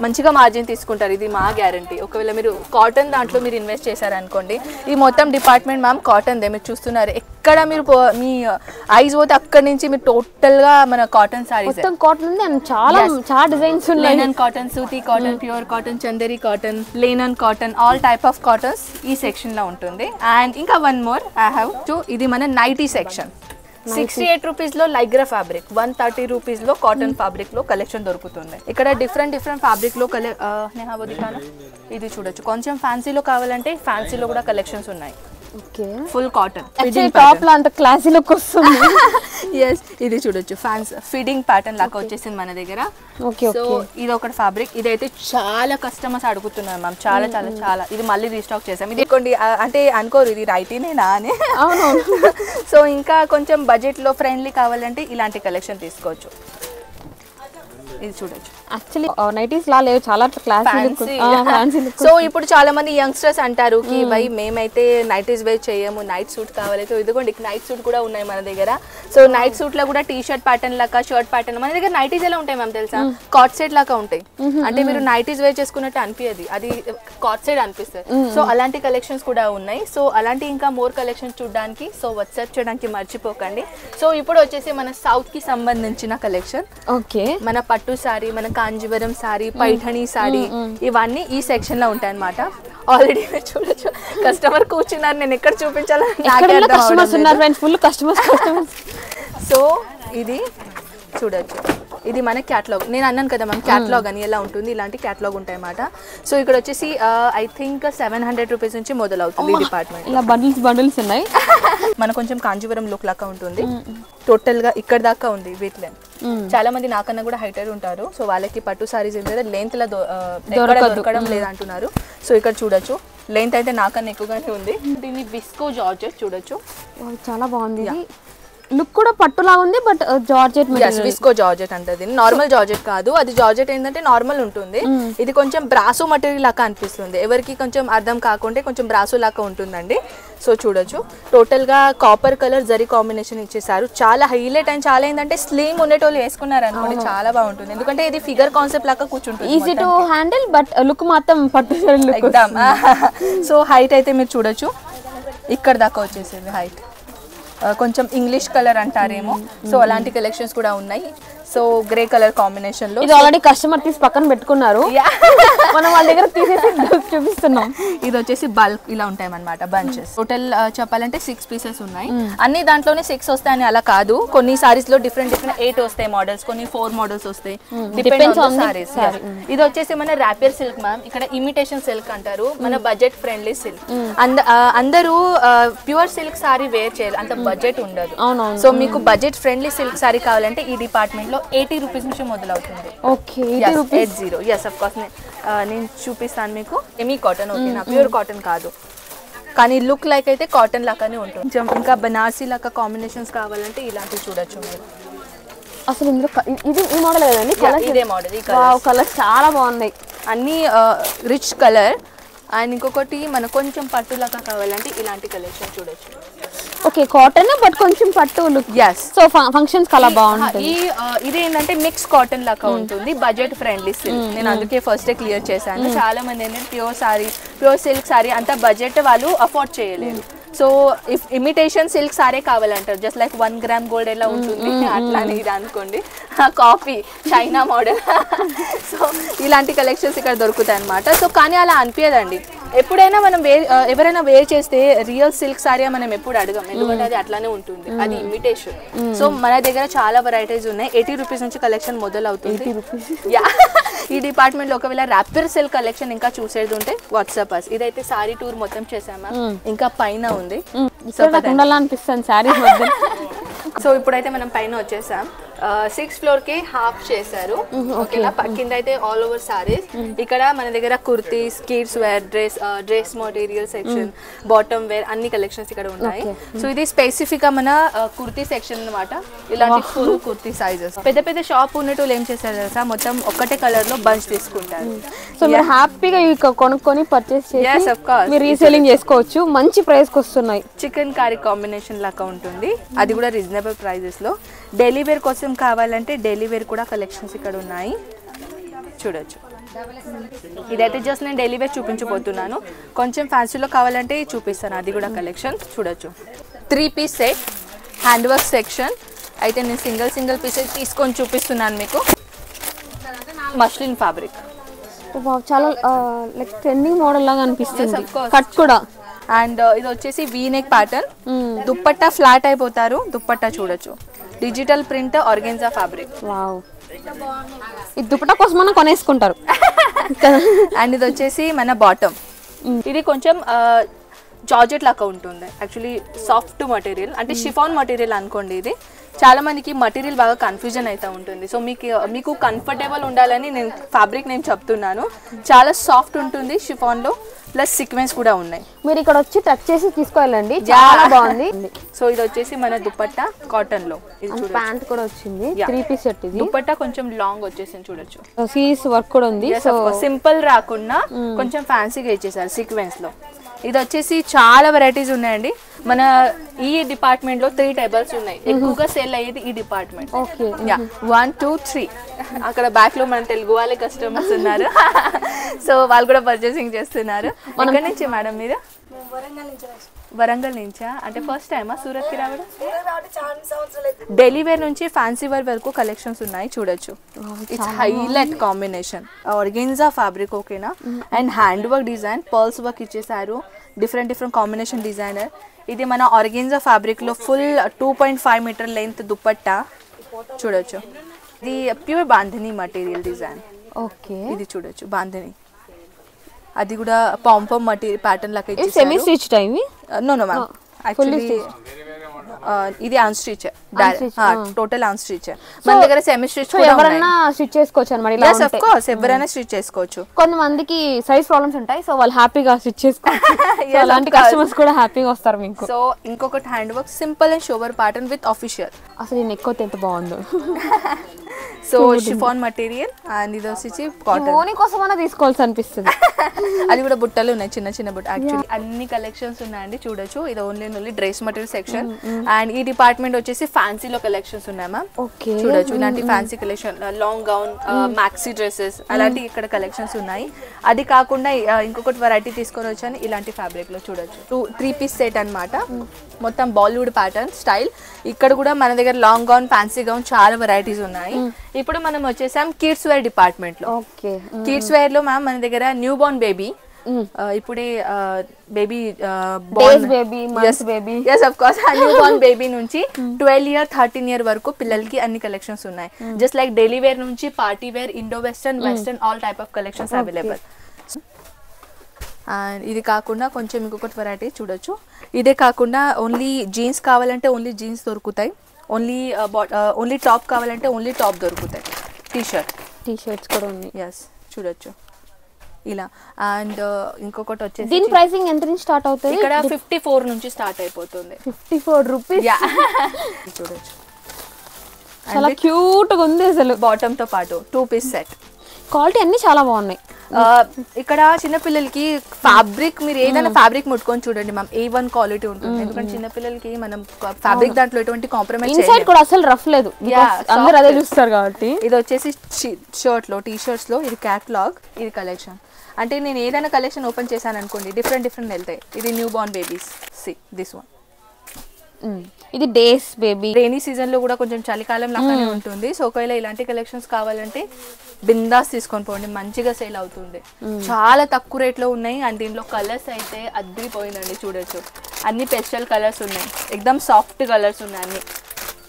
మంచిగా మార్జిన్ తీసుకుంటారు, ఇది మా గ్యారంటీ. ఒకవేళ మీరు కాటన్ దాంట్లో మీరు ఇన్వెస్ట్ చేశారనుకోండి, ఈ మొత్తం డిపార్ట్మెంట్ మ్యామ్ కాటన్దే మీరు చూస్తున్నారు. ఎక్కడ మీరు మీ ఐస్ పోతే అక్కడ నుంచి మీరు టోటల్గా మన కాటన్ సారీస్ కాటన్ ఉంది అండ్ చాలా డిజైన్స్ ఉన్నాయి. Linen cotton, సూతి cotton, pure cotton, Chanderi cotton, linen cotton, all type of cottons ఈ సెక్షన్లో ఉంటుంది. అండ్ ఇంకా one more I have to, ఇది మన నైటీ సెక్షన్. 68 రూపీస్లో లైగ్రా ఫ్యాబ్రిక్, 130 రూపీస్లో కాటన్ ఫ్యాబ్రిక్లో కలెక్షన్ దొరుకుతుంది. ఇక్కడ డిఫరెంట్ ఫ్యాబ్రిక్లో ఇది చూడొచ్చు. కొంచెం ఫ్యాన్సీలో కావాలంటే ఫ్యాన్సీలో కూడా కలెక్షన్స్ ఉన్నాయి. ఫుల్ కాటన్ టాప్ లో అంత క్లాసీ లుక్ వస్తుంది. ఎస్, ఇది చూడొచ్చు ఫ్యాన్స్ ఫిట్టింగ్ ప్యాటర్న్ లాగా వచ్చేసింది మన దగ్గర. సో ఇది ఒకటి ఫ్యాబ్రిక్, ఇదైతే చాలా కస్టమర్స్ అడుగుతున్నారు మ్యామ్, చాలా చాలా చాలా. ఇది మళ్ళీ రీస్టాక్ చేసాం. ఇది కొన్ని అంటే అనుకోరు ఇది రైటీనేనా అని. సో ఇంకా కొంచెం బడ్జెట్ లో ఫ్రెండ్లీ కావాలంటే ఇలాంటి కలెక్షన్ తీసుకోవచ్చు. ఇది చూడొచ్చు. యాక్చువల్లీ నైటీస్ లా లేవు, చాలా ఫ్యాన్సీ. సో ఇప్పుడు చాలా మంది యంగ్స్టర్స్ అంటారు కి భయ్ మేమైతే నైటీస్ వేర్ చేయము, నైట్ సూట్ కావాలి. సో ఇదిగోండి నైట్ సూట్ కూడా ఉన్నాయి మన దగ్గర. సో నైట్ సూట్ లో కూడా టీ షర్ట్ ప్యాటర్న్ లాగా, షర్ట్ ప్యాటర్న్. మన దగ్గర నైటీస్ ఎలా ఉంటాయి మ్యామ్ తెలుసా, కాట్ సెట్ లాగా ఉంటాయి. అంటే మీరు నైటీస్ వేర్ చేసుకున్నట్టు అనిపించదు, అది కాట్ సెట్ అనిపిస్తుంది. సో అలాంటి కలెక్షన్స్ కూడా ఉన్నాయి. సో అలాంటి ఇంకా మోర్ కలెక్షన్స్ చూడడానికి సో వాట్సాప్ చేయడానికి మర్చిపోకండి. సో ఇప్పుడు వచ్చేసి మన సౌత్ కి సంబంధించిన కలెక్షన్. ఓకే, మన పట్టు సారీ, మన కాంజీవరం సారీ, పైఠణి సారీ, ఇవన్నీ ఈ సెక్షన్ లో ఉంటాయి అన్నమాట. ఆల్రెడీ చూడొచ్చు కస్టమర్ కూర్చున్నారు, నేను ఎక్కడ చూపించాలని. సో ఇది చూడొచ్చు, ఇది మన క్యాటలాగ్. నేను అన్నాను కదా మనం క్యాటలాగ్ అని ఎలా ఉంటుంది, ఇలాంటి క్యాటలాగ్ ఉంటాయి అన్నమాట. సో ఇక్కడ వచ్చేసి ఐ థింక్ 700 రూపీస్ నుంచి మొదలవుతుంది ఈ డిపార్ట్మెంట్. ఇలా బండిల్స్ ఉన్నాయి. మన కొంచెం కాంజీవరం లుక్ లాగా ఉంటుంది. టోటల్ గా ఇక్కడ దాకా ఉంది విత్ లెంత్. చాలా మంది నాకన్నా కూడా హైటర్ ఉంటారు, సో వాళ్ళకి పట్టు సారీస్ ఏంటంటే లెంత్ లా దొరకడం లేదంటున్నారు. సో ఇక్కడ చూడొచ్చు లెంత్ అయితే నాకన్నా ఎక్కువగానే ఉంది. దీన్ని విస్కో జార్జెట్ చూడొచ్చు, చాలా బాగుంది. లుక్ కూడా పట్టులా ఉంది, బట్ జార్జెట్ విస్కో జార్జెట్ అంటది. నార్మల్ జార్జెట్ కాదు, అది జార్జెట్ ఏంటంటే నార్మల్ ఉంటుంది. ఇది కొంచెం బ్రాసో మెటీరియల్ లాగా అనిపిస్తుంది, ఎవరికి కొంచెం అర్థం కాకుంటే కొంచెం బ్రాసో లాగా ఉంటుందండి. సో చూడొచ్చు టోటల్ గా కాపర్ కలర్ జరీ కాంబినేషన్ ఇచ్చేసారు. చాలా హైలైట్ అండ్ చాలా ఏంటంటే స్లిమ్ ఉండేటోళ్ళు వేసుకున్నారు అనుకోండి చాలా బాగుంటుంది, ఎందుకంటే ఇది ఫిగర్ కాన్సెప్ట్ లాగా కూర్చుంటుంది. Easy to handle, but look మాత్రం పట్టు. సో హైట్ అయితే మీరు చూడొచ్చు ఇక్కడ దాకా వచ్చేసింది హైట్. కొంచెం ఇంగ్లీష్ కలర్ అంటారేమో, సో అలాంటి కలెక్షన్స్ కూడా ఉన్నాయి. సో గ్రే కలర్ కాంబినేషన్ లో, ఇది ఆల్రెడీ కస్టమర్ తీసి పక్కన పెట్టుకున్నారు, మనం వాళ్ళ దగ్గర తీసేసి చూపిస్తున్నాం. ఇది వచ్చేసి బల్క్ ఇలా ఉంటాయి అన్నమాట బంచెస్. టోటల్ చెప్పాలంటే 6 పీసెస్ ఉన్నాయి. అన్ని దాంట్లోనే 6 వస్తాయని అలా కాదు, కొన్ని సారీస్ లో డిఫరెంట్ 8 వస్తాయి మోడల్స్, కొన్ని 4 మోడల్స్ వస్తాయి, డిపెండ్స్ ఆన్ సారీస్. ఇది వచ్చేసి మన ర్యాపియర్ సిల్క్ మ్యామ్, ఇక్కడ ఇమిటేషన్ సిల్క్ అంటారు, మన బడ్జెట్ ఫ్రెండ్లీ సిల్క్. అందరూ ప్యూర్ సిల్క్ సారీ వేర్ చేయాలి, అంత బడ్జెట్ ఉండదు. సో మీకు బడ్జెట్ ఫ్రెండ్లీ సిల్క్ సారీ కావాలంటే ఈ డిపార్ట్మెంట్ లో 80 రూపీస్ నుంచి మొదలవుతుంది. ఓకే, 80. ఎస్ ఆఫ్ కోర్స్ నేను చూపిస్తాను మీకు. సెమీ కాటన్, ఓకేనా, ప్యూర్ కాటన్ కాదు, కానీ లుక్ లైక్ అయితే కాటన్ లాగానే ఉంటుంది. ఇంకా బనారసీ లాగా కాంబినేషన్స్ కావాలంటే ఇలాంటివి చూడొచ్చు మీరు. అసలు ఇందులో ఇది ఈ మోడల్ కదండి, ఇదే మోడల్. ఈ కలర్ చాలా బాగున్నాయి, అన్ని రిచ్ కలర్. అండ్ ఇంకొకటి మనకు కొంచెం పట్టులాగా కావాలంటే ఇలాంటి కలెక్షన్ చూడొచ్చు. ఓకే, కాటన్ బట్ కొంచెం పట్టు లుక్. yes, సో ఫంక్షన్స్ కలా బాగుంటుంది. ఇది ఏంటంటే మిక్స్ కాటన్ లాగా ఉంటుంది, బడ్జెట్ ఫ్రెండ్లీ సిల్క్. నేను అందుకే ఫస్ట్ క్లియర్ చేశాను. చాలా మంది ఏంటంటే ప్యూర్ సిల్క్ సారీ అంత బడ్జెట్ వాళ్ళు అఫోర్డ్ చేయలేరు. సో ఇమిటేషన్ సిల్క్ సారీ కావాలంటారు, జస్ట్ లైక్ 1 గ్రామ్ గోల్డ్ ఎలా ఉంటుంది అట్లానే ఇది అనుకోండి, కాపీ చైనా మోడల్. సో ఇలాంటి కలెక్షన్స్ ఇక్కడ దొరుకుతాయి అనమాట. సో కానీ అలా అనిపించదండి, ఎప్పుడైనా మనం ఎవరైనా వేర్ చేస్తే రియల్ సిల్క్ సారీ మనం ఎప్పుడు అడగం, ఎందుకంటే అది అట్లానే ఉంటుంది, అది ఇమిటేషన్. సో మన దగ్గర చాలా వెరైటీస్ ఉన్నాయి. 80 రూపీస్ నుంచి కలెక్షన్ మొదలవుతుంది. ఈ డిపార్ట్మెంట్ లో ఒకవేళ ర్యాపర్ సిల్క్ కలెక్షన్ ఇంకా చూసేది ఉంటే వాట్సాప్ అస్. ఇదైతే సారీ టూర్ మొత్తం చేసామా, ఇంకా పైన ఉంది. సో ఇప్పుడైతే మనం పైన వచ్చేసాం. 6th floor కి హాఫ్ చేశారు. ఓకేనా, కింద అయితే ఆల్ ఓవర్ సారీస్. ఇక్కడ మన దగ్గర kurtis, kids wear, dress material section, bottom wear అన్ని కలెక్షన్స్ ఇక్కడ ఉన్నాయి. సో ఇది స్పెసిఫిక్ గా మన కుర్తీ సెక్షన్ అన్నమాట. ఇలాంటి ఫుల్ కుర్తీ సైజెస్. పెద్ద పెద్ద షాప్ ఉన్నట్టు ఏం చేస్తారు తెలుసా, మొత్తం ఒక్కటే కలర్ లో బంచ్ తీసుకుంటారు. సో మీరు హ్యాపీగా కొనుక్కొని పర్చేస్ చేసి మీరు రీసేలింగ్ చేసుకోవచ్చు. మంచి ప్రైస్ కి వస్తున్నాయి. చికెన్ కర్రీ కాంబినేషన్ లాగా ఉంటుంది, అది కూడా రీజనబుల్ ప్రైజెస్ లో. డైలీ వేర్ కోసం కావాలంటే డైలీ వేర్ కూడా కలెక్షన్స్ ఇక్కడ ఉన్నాయి, చూడొచ్చు. ఇదైతే జస్ట్ నేను డైలీ వేర్ చూపించబోతున్నాను. కొంచెం ఫ్యాన్సీలో కావాలంటే చూపిస్తాను, అది కూడా కలెక్షన్ చూడొచ్చు. 3 piece set, hand work section. అయితే నేను సింగిల్ పీసెస్ తీసుకొని చూపిస్తున్నాను మీకు. మస్లిన్ ఫ్యాబ్రిక్ చాలా లైక్ ట్రెండింగ్ మోడల్ లాగా అనిపిస్తుంది. కట్ కూడా. అండ్ ఇది వచ్చేసి V neck pattern. Dupatta flat అయిపోతారు. దుప్పట్టా చూడొచ్చు, digital print organza fabric. Wow, ఈ దుపట్టా కోసం కొనేసుకుంటారు. అండ్ ఇది వచ్చేసి మన బాటమ్. ఇది కొంచెం జార్జెట్ లాగా ఉంటుంది. యాక్చువల్లీ సాఫ్ట్ మటీరియల్, అంటే షిఫాన్ మటీరియల్ అనుకోండి. ఇది చాలా మందికి మటీరియల్ బాగా కన్ఫ్యూజన్ అయితే ఉంటుంది. సో మీకు కంఫర్టబుల్ ఉండాలని నేను చెప్తున్నాను. చాలా సాఫ్ట్ ఉంటుంది షిఫాన్లో, ప్లస్ సీక్వెన్స్ కూడా ఉన్నాయి. మీరు ఇక్కడ వచ్చి టచ్ చేసి తీసుకెళ్ళండి, చాలా బాగుంది. సో ఇది వచ్చేసి మన దుపట్టా కాటన్ లో. ప్యాంట్ కూడా వచ్చింది. 3 piece సెట్. ఇది దుపట్టా కొంచెం లాంగ్ వచ్చేసింది, చూడొచ్చు. సీస్ వర్క్ కూడా ఉంది. సింపుల్ రాకుండా కొంచెం ఫ్యాన్సీగా ఇచ్చేసారు సీక్వెన్స్ లో. ఇది వచ్చేసి చాలా వెరైటీస్ ఉన్నాయండి. మన ఈ డిపార్ట్మెంట్ లో 3 టేబుల్స్ ఉన్నాయి. ఎక్కువగా సేల్ అయ్యేది ఈ డిపార్ట్మెంట్. 1 2 3. అక్కడ బ్యాక్ లో మన తెలుగు వాళ్ళే కస్టమర్స్ ఉన్నారు. సో వాళ్ళు కూడా పర్చేసింగ్ చేస్తున్నారు. ఎక్కడి నుంచి మేడం మీరు? వరంగల్ నుంచా? అంటే ఫస్ట్ టైమా సూరత్ కి రావడం? డైలీ వేర్ నుంచి ఫ్యాన్సీ వేర్ వరకు కలెక్షన్స్ ఉన్నాయి, చూడొచ్చు. It's highlight combination, organza fabric. ఓకేనా, and hand work design, pearls work ఇచ్చేసారు. Different combination designer. ఇది మన ఆర్గెన్జా ఫ్యాబ్రిక్ లో ఫుల్ 2.5 మీటర్ లెంత్ దుపట్టా, చూడొచ్చు. ఇది pure bandhani material design. Okay, ఇది చూడొచ్చు బాంధనీ. అది కూడా పాంపమ్ మటీరియల్ ప్యాటర్న్ లాగా ఇచ్చేసారు. Semi stitch time? No ma'am, actually ఇది unstitch, total unstitch. మన దగ్గర సెమీ స్టిచ్ కూడా ఎవరైనా స్టిచ్ చేసుకోవచ్చు అన్నమాట. yes of course, ఎవరైనా స్టిచ్ చేసుకోవచ్చు. కొంతమందికి సైజ్ ప్రాబ్లమ్స్ ఉంటాయి, సో వాళ్ళు హ్యాపీగా స్టిచ్ చేసుకోవచ్చు. అలాంటి కస్టమర్స్ కూడా హ్యాపీగా వస్తారు మీకు. సో ఇంకొకటి hand work, simple and shower pattern with official. అసలు నేను ఎక్కువ ఎంత బాగుందో. సో షిఫాన్ మటీరియల్, అండ్ ఇది వచ్చి కాటన్. ఓని కోసమైనా తీసుకోవాల్సి అనిపిస్తుంది. అది కూడా బుట్టలు ఉన్నాయి, చిన్న బుట్ట. యాక్చువల్లీ అన్ని కలెక్షన్స్ ఉన్నాయండి, చూడొచ్చు. ఇది only dress material section. And ఈ డిపార్ట్మెంట్ వచ్చేసి ఫ్యాన్సీలో కలెక్షన్స్ ఉన్నాయి మ్యామ్. చూడొచ్చు, ఇలాంటి fancy collection, long gown, maxi dresses, అలాంటి ఇక్కడ కలెక్షన్స్ ఉన్నాయి. అది కాకుండా ఇంకొకటి వెరైటీ తీసుకొని వచ్చాను, ఇలాంటి ఫ్యాబ్రిక్ లో చూడొచ్చు. 3 piece సెట్ అన్నమాట. మొత్తం బాలీవుడ్ ప్యాటర్న్ స్టైల్. ఇక్కడ కూడా మన దగ్గర లాంగ్ గౌన్, ఫ్యాన్సీ గౌన్ చాలా వెరైటీస్ ఉన్నాయి. ఇప్పుడు మనం వచ్చేసాం కిడ్స్ వేర్ డిపార్ట్మెంట్ లో. కిడ్స్ వేర్ లో మ్యామ్ మన దగ్గర న్యూ బోర్న్ బేబీ, ఇప్పుడే బేబీ న్యూ బోర్న్ బేబీ నుంచి 12 year 13 year వరకు పిల్లలకి అన్ని కలెక్షన్స్ ఉన్నాయి. జస్ట్ లైక్ డైలీ వేర్ నుంచి party wear, Indo western, all type of collections available. And ఇది కాకుండా కొంచెం ఇంకొకటి వెరైటీ చూడొచ్చు. ఇదే కాకుండా ఓన్లీ జీన్స్ కావాలంటే ఓన్లీ జీన్స్ దొరుకుతాయి. ఓన్లీ టాప్ కావాలంటే ఓన్లీ టాప్ దొరుకుతాయి. టీ షర్ట్స్ కూడా ఉన్నాయి. ఎస్, చూడొచ్చు ఇలా. అండ్ ఇంకొకటి వచ్చేసి దీని ప్రైసింగ్ ఎంత నుంచి స్టార్ట్ అవుతుంది? ఇక్కడ 54 నుంచి స్టార్ట్ అయిపోతుంది. 54 రూపీస్. చూడొచ్చు, చాలా క్యూట్ గా ఉంది అసలు. బాటమ్ తో పాటు 2 piece సెట్. క్వాలిటీ అన్ని చాలా బాగున్నాయి. ఇక్కడ చిన్నపిల్లలకి ఫ్యాబ్రిక్, మీరు ఏదైనా ఫ్యాబ్రిక్ ముట్టుకొని చూడండి మ్యామ్, A1 క్వాలిటీ ఉంటుంది. ఎందుకంటే చిన్నపిల్లలకి మనం ఫ్యాబ్రిక్ దాంట్లో ఎటువంటి కాంప్రమైజ్ చేయలేదు. ఇన్సైడ్ కూడా అసలు రఫ్ లేదు, అందరూ అదే చూస్తారు కాబట్టి. ఇది వచ్చేసి షర్ట్ లో, టీ షర్ట్స్ లో ఇది క్యాటలాగ్, ఇది కలెక్షన్. అంటే నేను ఏదైనా కలెక్షన్ ఓపెన్ చేశాను అనుకోండి, డిఫరెంట్ వెళ్తాయి. ఇది new Born babies. See this one, ఇది డేస్ బేబీ. రైనీ సీజన్ లో కూడా కొంచెం చలికాలం లాగానే ఉంటుంది. సో ఒకవేళ ఇలాంటి కలెక్షన్స్ కావాలంటే బిందాస్ తీసుకొని పోండి, మంచిగా సేల్ అవుతుంది. చాలా తక్కువ రేట్ లో ఉన్నాయి. అండ్ దీంట్లో కలర్స్ అయితే అద్దిరిపోయిందండి, చూడొచ్చు. అన్ని పెస్టల్ కలర్స్ ఉన్నాయి, ఎక్దమ్ సాఫ్ట్ కలర్స్ ఉన్నాయి అన్ని.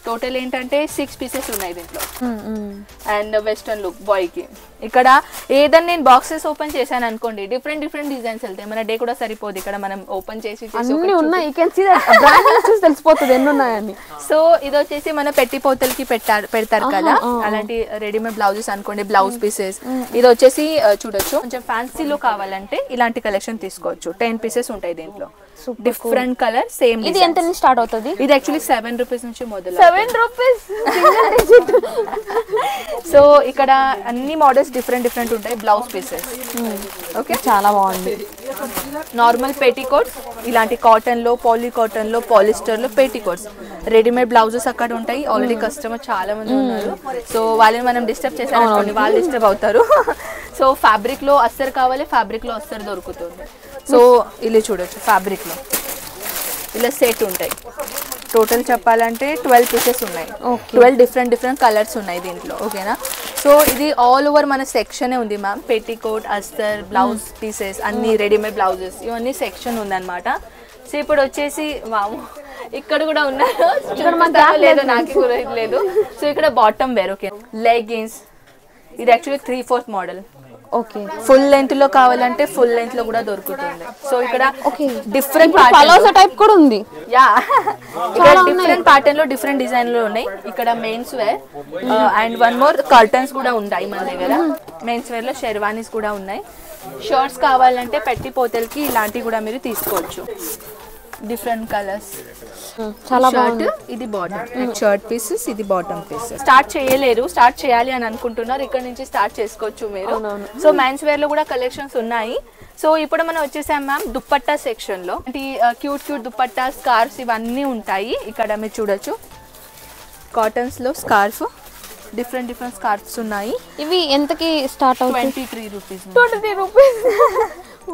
టోటల్ ఏంటంటే 6 పీసెస్ ఉన్నాయి దీంట్లో. అండ్ వెస్టర్న్ లుక్ బాయ్ కి. ఇక్కడ ఏదైనా నేను బాక్సెస్ ఓపెన్ చేశాను అనుకోండి, డిఫరెంట్ డిజైన్స్ వెళ్తాయి. మన డే కూడా సరిపోదు ఇక్కడ మనం ఓపెన్ చేసి తెలిసిపోతుంది ఎన్ని ఉన్నాయని. సో ఇది వచ్చేసి మన పెట్టిపోతలకి పెడతారు కదా, అలాంటి రెడీమేడ్ బ్లౌజెస్ అనుకోండి, బ్లౌజ్ పీసెస్. ఇది వచ్చేసి చూడొచ్చు, కొంచెం ఫ్యాన్సీలో కావాలంటే ఇలాంటి కలెక్షన్ తీసుకోవచ్చు. 10 పీసెస్ ఉంటాయి దీంట్లో, డిఫరెంట్ కలర్ సేమ్. ఇది ఎంత స్టార్ట్ అవుతుంది? ఇది యాక్చువల్లీ 7 రూపీస్ నుంచి మొదలు. 7 రూపీస్. సో ఇక్కడ అన్ని మోడల్స్ డిఫరెంట్ ఉంటాయి, బ్లౌజ్ పీసెస్. ఓకే, చాలా బాగుంది. నార్మల్ పెట్టికోట్స్, ఇలాంటి కాటన్ లో, పాలీ కాటన్ లో, పాలిస్టర్ లో పెట్టికోట్స్. రెడీమేడ్ బ్లౌజెస్ అక్కడ ఉంటాయి. ఆల్రెడీ కస్టమర్ చాలా మంది ఉన్నారు. సో వాళ్ళని మనం డిస్టర్బ్ చేసామనుకోండి, వాళ్ళు డిస్టర్బ్ అవుతారు. సో ఫ్యాబ్రిక్ లో అస్తర్ కావాలి, ఫ్యాబ్రిక్ లో అస్తర్ దొరుకుతుంది. సో ఇలా చూడొచ్చు, ఫ్యాబ్రిక్ లో ఇలా సెట్ ఉంటాయి. టోటల్ చెప్పాలంటే 12 పీసెస్ ఉన్నాయి. 12 డిఫరెంట్ కలర్స్ ఉన్నాయి దీంట్లో. ఓకేనా? సో ఇది ఆల్ ఓవర్ మన సెక్షనే ఉంది మ్యామ్. పెట్టికోట్, అస్తర్, బ్లౌజ్ పీసెస్, అన్ని రెడీమేడ్ బ్లౌజెస్, ఇవన్నీ సెక్షన్ ఉందన్నమాట. సో ఇప్పుడు వచ్చేసి వాము ఇక్కడ కూడా ఉన్నారు, లేదు నాకు లేదు. సో ఇక్కడ బాటమ్ వేర్. Okay, leggings. ఇది actually 3/4 model. Okay, full length లో కావాలంటే ఫుల్ లెంత్ లో కూడా దొరుకుతుంది. సో ఇక్కడ డిఫరెంట్ టైప్ కూడా ఉంది. యా, ఇక్కడ డిఫరెంట్ ప్యాటర్న్ లో డిఫరెంట్ డిజైన్ లో ఉన్నాయి. ఇక్కడ men's wear and one more curtains కూడా ఉన్నాయి మన దగ్గర. మెయిన్స్ వేర్ లో షెర్వానీస్ కూడా ఉన్నాయి. షర్ట్స్ కావాలంటే పెట్టిపోతలకి ఇలాంటివి కూడా మీరు తీసుకోవచ్చు. Different colours. చాలా షర్ట్, ఇది బాటమ్ షర్ట్ పీసెస్, ఇది బాటమ్ పీస్. స్టార్ట్ చేయలేరు, స్టార్ట్ చేయాలి అని అనుకుంటున్నారు, ఇక్కడ నుంచి స్టార్ట్ చేసుకోవచ్చు మీరు. సో మెన్స్ వేర్ లో కూడా కలెక్షన్స్ ఉన్నాయి. సో ఇప్పుడు మనం వచ్చేసాం మ్యామ్ దుప్పట్టా సెక్షన్ లో. క్యూట్ దుప్పట్టా, స్కార్ఫ్స్ ఇవన్నీ ఉంటాయి. ఇక్కడ మీరు చూడొచ్చు, కాటన్స్ లో స్కార్ఫ్, డిఫరెంట్ స్కార్ఫ్స్ ఉన్నాయి. ఇవి ఎంతకి స్టార్ట్ అవుతాయి? 23 రూపీస్. 23 రూపీస్.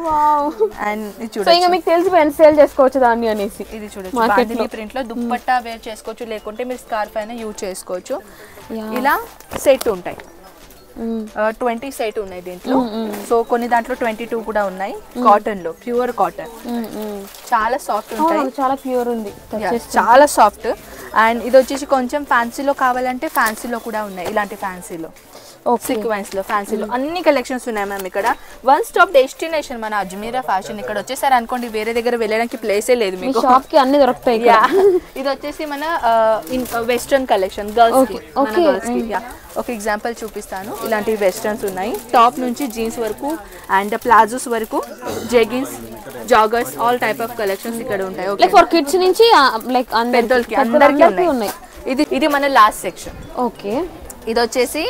వావ్. అండ్ ఇది చూడండి, సో ఇంకా మీకు తెలిసిపోయింది సేల్ చేసుకోవచ్చు దాన్ని అనేసి. ఇది చూడొచ్చు, బాందిని ప్రింట్ లో దుప్పట్టా వేర్ చేసుకోవచ్చు, లేకుంటే మీరు స్కార్ఫ్ అయినా యూజ్ చేసుకోవచ్చు. ఇలా సెట్ ఉంటాయి. 20 సెట్ ఉన్నాయి దీంట్లో. సో కొన్ని దాంట్లో 22 కూడా ఉన్నాయి. కాటన్ లో, ప్యూర్ కాటన్, చాలా సాఫ్ట్ ఉంటాయి. చాలా ప్యూర్ ఉంది, చాలా సాఫ్ట్. అండ్ ఇది వచ్చేసి కొంచెం ఫ్యాన్సీలో కావాలంటే ఫ్యాన్సీలో కూడా ఉన్నాయి. ఇలాంటి ఫ్యాన్సీలో, సీక్వెన్స్ లో, ఫ్యాన్సీలో అన్ని కలెక్షన్స్ ఉన్నాయి మ్యామ్. ఇక్కడ వన్ స్టాప్ డెస్టినేషన్ మన అజ్మీరా ఫ్యాషన్. ఇక్కడ వచ్చేసారి అనుకోండి, వేరే దగ్గర వెళ్ళడానికి ప్లేసే లేదు మీకు, షాప్ కి అన్ని దొరుకుతాయి. ఇది వచ్చేసి మన వెస్ట్రన్ కలెక్షన్, గర్ల్స్ కి. ఒక ఎగ్జాంపుల్ చూపిస్తాను. ఇలాంటి వెస్టర్న్స్ ఉన్నాయి, టాప్ నుంచి జీన్స్ వరకు అండ్ ప్లాజోస్ వరకు, jeggings, joggers, all type of collections ఇక్కడ ఉంటాయి. ఓకే, ఫర్ కిడ్స్ నుంచి లైక్ పెద్దోళ్ళకి అందరికీ ఉన్నాయి. ఇది మన లాస్ట్ సెక్షన్. ఓకే, ఇది వచ్చేసి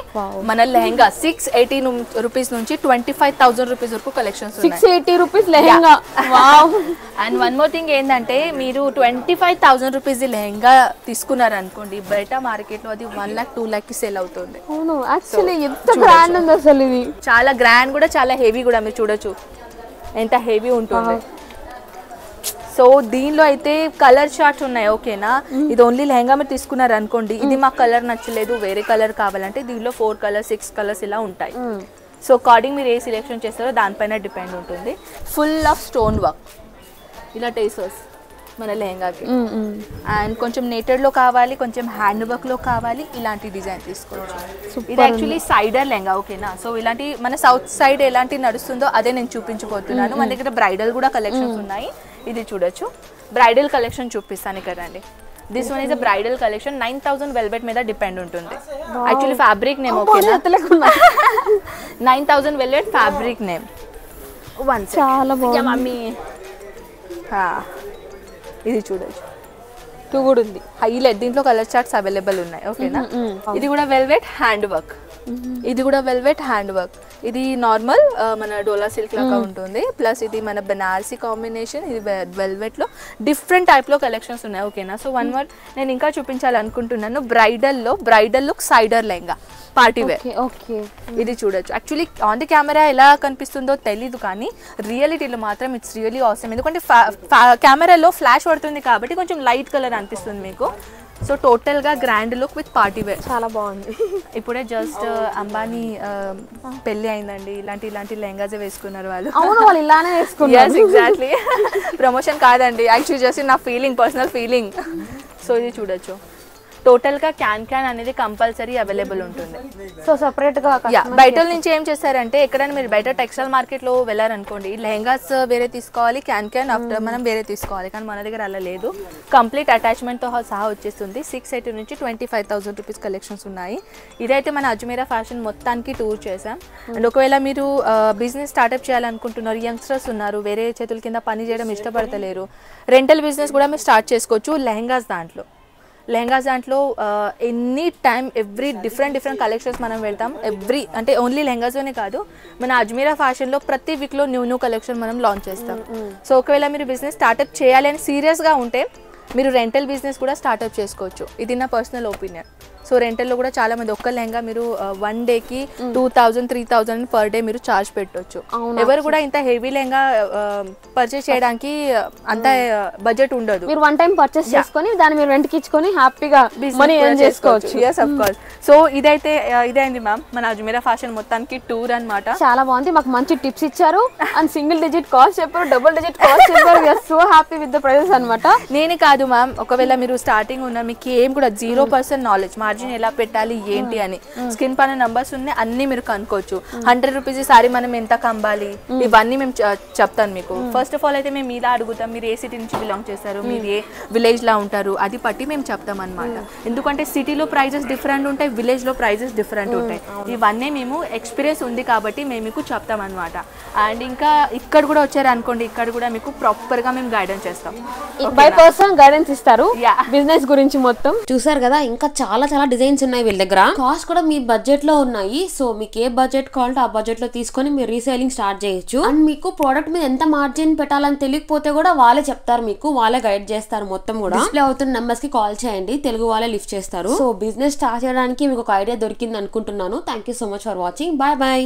మన లెహంగా 680 రూపీస్ నుంచి 25,000 రూపీస్ వరకు కలెక్షన్స్ ఉన్నాయి. 680 rupees lehenga. Wow. And one more thing ఏంటంటే, మీరు 25,000 రూపీస్ లెహంగా తీసుకున్నారు అనుకోండి, బయట మార్కెట్ లో అది 1 lakh 2 lakh కి సేల్ అవుతుంది. అవును, యాక్చువల్లీ ఎంత గ్రాండ్ ఉంది అసలు. ఇది చాలా గ్రాండ్ కూడా, చాలా హెవీ కూడా. మీరు చూడొచ్చు ఎంత హెవీ ఉంటుంది. సో దీనిలో అయితే కలర్ చార్ట్స్ ఉన్నాయి. ఓకేనా? ఇది ఓన్లీ లెహంగా మీరు తీసుకున్నారు అనుకోండి, ఇది మాకు కలర్ నచ్చలేదు, వేరే కలర్ కావాలంటే దీనిలో 4 కలర్స్ 6 కలర్స్ ఇలా ఉంటాయి. సో అకార్డింగ్ మీరు ఏ సెలెక్షన్ చేస్తారో దానిపైన డిపెండ్ ఉంటుంది. ఫుల్ ఆఫ్ స్టోన్ వర్క్, ఇలా టేసర్స్ మన లెహంగాకి. అండ్ కొంచెం నెటెడ్ లో కావాలి, కొంచెం హ్యాండ్ వర్క్ లో కావాలి, ఇలాంటి డిజైన్ తీసుకోవచ్చు. ఇది యాక్చువల్లీ సైడర్ లెహంగా. ఓకేనా? సో ఇలాంటి మన సౌత్ సైడ్ ఎలాంటి నడుస్తుందో అదే నేను చూపించబోతున్నాను. మన దగ్గర బ్రైడల్ కూడా కలెక్షన్స్ ఉన్నాయి. ఇది చూడొచ్చు, బ్రైడల్ కలెక్షన్ చూపిస్తాను ఇక్కడ రండి. This one is a bridal collection. 9,000 velvet మీద డిపెండ్ ఉంటుంది. Actually fabric name. ఓకేనా? 9,000 వెల్వెట్ ఫ్యాబ్రిక్ నేమ్. చాలా మమ్మీ, ఇది చూడొచ్చు, టూ కూడా ఉంది. హైలైట్. దీంట్లో కలర్ చార్ట్స్ అవైలబుల్ ఉన్నాయి. ఓకేనా? ఇది కూడా వెల్వెట్ హ్యాండ్ వర్క్. ఇది కూడా వెల్వెట్ హ్యాండ్ వర్క్. ఇది నార్మల్ మన డోలా సిల్క్ లాగా ఉంటుంది, ప్లస్ ఇది మన బనారసి కాంబినేషన్, ఇది వెల్వెట్ లో డిఫరెంట్ టైప్ లో కలెక్షన్స్ ఉన్నాయి. ఓకేనా, సో వన్ వర్డ్ నేను ఇంకా చూపించాలనుకుంటున్నాను. బ్రైడల్ లుక్ సైడర్ లెహంగా పార్టీ వేర్. ఇది చూడొచ్చు. యాక్చువల్లీ ఆన్ ది కెమెరా ఎలా కనిపిస్తుందో తెలీదు, కానీ రియాలిటీలో మాత్రం ఇట్స్ రియల్లీ ఆసమ్. ఎందుకంటే కెమెరాలో ఫ్లాష్ పడుతుంది కాబట్టి కొంచెం లైట్ కలర్ అనిపిస్తుంది మీకు. సో టోటల్ గా grand look with party wear, చాలా బాగుంది. ఇప్పుడే జస్ట్ అంబానీ పెళ్లి అయిందండి, ఇలాంటి లెహంగాస్ వేసుకున్నారు వాళ్ళు. అవును, వాళ్ళు ఇలానే వేసుకున్నారు. ఎగ్జాక్ట్లీ, ప్రమోషన్ కాదండి, యాక్చువల్లీ జస్ట్ నా ఫీలింగ్, పర్సనల్ ఫీలింగ్. సో ఇది చూడొచ్చు. టోటల్ గా క్యాన్ అనేది కంపల్సరీ అవైలబుల్ ఉంటుంది. సో సెపరేట్ గా బయట నుంచి ఏం చేస్తారంటే, ఎక్కడైనా మీరు బయట టెక్స్టైల్ మార్కెట్ లో వెళ్ళారనుకోండి, లెహంగాస్ వేరే తీసుకోవాలి, క్యాన్ ఆఫ్టర్ మనం వేరే తీసుకోవాలి. కానీ మన దగ్గర అలా లేదు, కంప్లీట్ అటాచ్మెంట్ తో సహా వచ్చేస్తుంది. 680 నుంచి 25,000 రూపీస్ కలెక్షన్స్ ఉన్నాయి. ఇదైతే మన అజ్మీరా ఫ్యాషన్ మొత్తానికి టూర్ చేసాం. అండ్ ఒకవేళ మీరు బిజినెస్ స్టార్ట్అప్ చేయాలనుకుంటున్నారు, యంగ్స్టర్స్ ఉన్నారు, వేరే చేతుల కింద పని చేయడం ఇష్టపడతలేరు, రెంటల్ బిజినెస్ కూడా మీరు స్టార్ట్ చేసుకోవచ్చు. లెహంగాస్ దాంట్లో any time every different collections మనం వెళ్తాం. అంటే ఓన్లీ లెహంగాస్లోనే కాదు, మన అజ్మీరా ఫ్యాషన్లో ప్రతి వీక్లో న్యూ కలెక్షన్ మనం లాంచ్ చేస్తాం. సో ఒకవేళ మీరు బిజినెస్ స్టార్ట్అప్ చేయాలి అని సీరియస్గా ఉంటే మీరు రెంటల్ బిజినెస్ కూడా స్టార్ట్అప్ చేసుకోవచ్చు. ఇది నా పర్సనల్ ఒపీనియన్. సో రెంటల్లో కూడా చాలా మంది ఒక్క లెహంగా మీరు 1 డేకి 2,000-3,000 పర్ డే మీరు చార్జ్ పెట్టవచ్చు. ఎవరు కూడా ఇంత హెవీ లెహంగా పర్చేస్ చేయడానికి అంత బడ్జెట్ ఉండదు. మీరు వన్ టైం పర్చేస్ చేసుకొని దాన్ని మీరు రెంట్కి ఇచ్చుకొని హ్యాపీగా మనీ ఎర్న్ చేసుకోవచ్చు. yes of course. సో ఇదైంది మ్యామ్ మన అజ్మీరా ఫ్యాషన్ మొత్తానికి టూర్ అన్నమాట. చాలా బాగుంది, మాకు మంచి టిప్స్ ఇచ్చారు అండ్ సింగిల్ డిజిట్ కాస్ట్ చెప్పారు, డబుల్ డిజిట్ కాస్ట్ చెప్పారు. We are so happy with the prices అన్నమాట. నేనే కాదు మ్యామ్, ఒకవేళ మీరు స్టార్టింగ్ ఉన్న మీకు ఏం కూడా 0% నాలెడ్జ్, మార్జిన్ ఎలా పెట్టాలి ఏంటి అని, స్కిన్ పైన నంబర్స్ ఉన్నాయి, అన్ని మీరు కనుక్కోవచ్చు. 100 రూపీస్ సారీ మనం ఎంత కంబాలి, ఇవన్నీ మేము చెప్తాను మీకు. ఫస్ట్ ఆఫ్ ఆల్ అయితే మేము ఇలా అడుగుతాం, మీరు ఏ సిటీ నుంచి బిలాంగ్ చేస్తారు, మీరు ఏ విలేజ్ లా ఉంటారు, అది పట్టి మేము చెప్తాం అనమాట. ఎందుకంటే సిటీలో ప్రైజెస్ డిఫరెంట్ ఉంటాయి, విలేజ్ లో ప్రైజెస్ డిఫరెంట్ ఉంటాయి. ఇవన్నీ మేము ఎక్స్పీరియన్స్ ఉంది కాబట్టి మేము మీకు చెప్తాం అనమాట. అండ్ ఇంకా ఇక్కడ కూడా వచ్చారు అనుకోండి, ఇక్కడ కూడా మీకు ప్రాపర్ గా మేము గైడెన్స్ చేస్తాం. బై పర్సన్ గైడెన్స్ ఇస్తారు బిజినెస్ గురించి మొత్తం. చూసారు కదా, ఇంకా చాలా డిజైన్స్ ఉన్నాయి వీళ్ళ దగ్గర. కాస్ట్ కూడా మీ బడ్జెట్ లో ఉన్నాయి. సో మీకు ఏ బడ్జెట్ కావాలంటే ఆ బడ్జెట్ లో తీసుకొని మీరు రీసేలింగ్ స్టార్ట్ చేయొచ్చు. అండ్ మీకు ప్రోడక్ట్ మీద ఎంత మార్జిన్ పెట్టాలని తెలియకపోతే కూడా వాళ్ళే చెప్తారు, మీకు వాళ్ళే గైడ్ చేస్తారు మొత్తం కూడా. డిస్ప్లే అవుతున్న నెంబర్స్ కి కాల్ చేయండి, తెలుగు వాళ్ళే లిఫ్ట్ చేస్తారు. సో బిజినెస్ స్టార్ట్ చేయడానికి మీకు ఒక ఐడియా దొరికింది అనుకుంటున్నాను. Thank you so much for watching. Bye.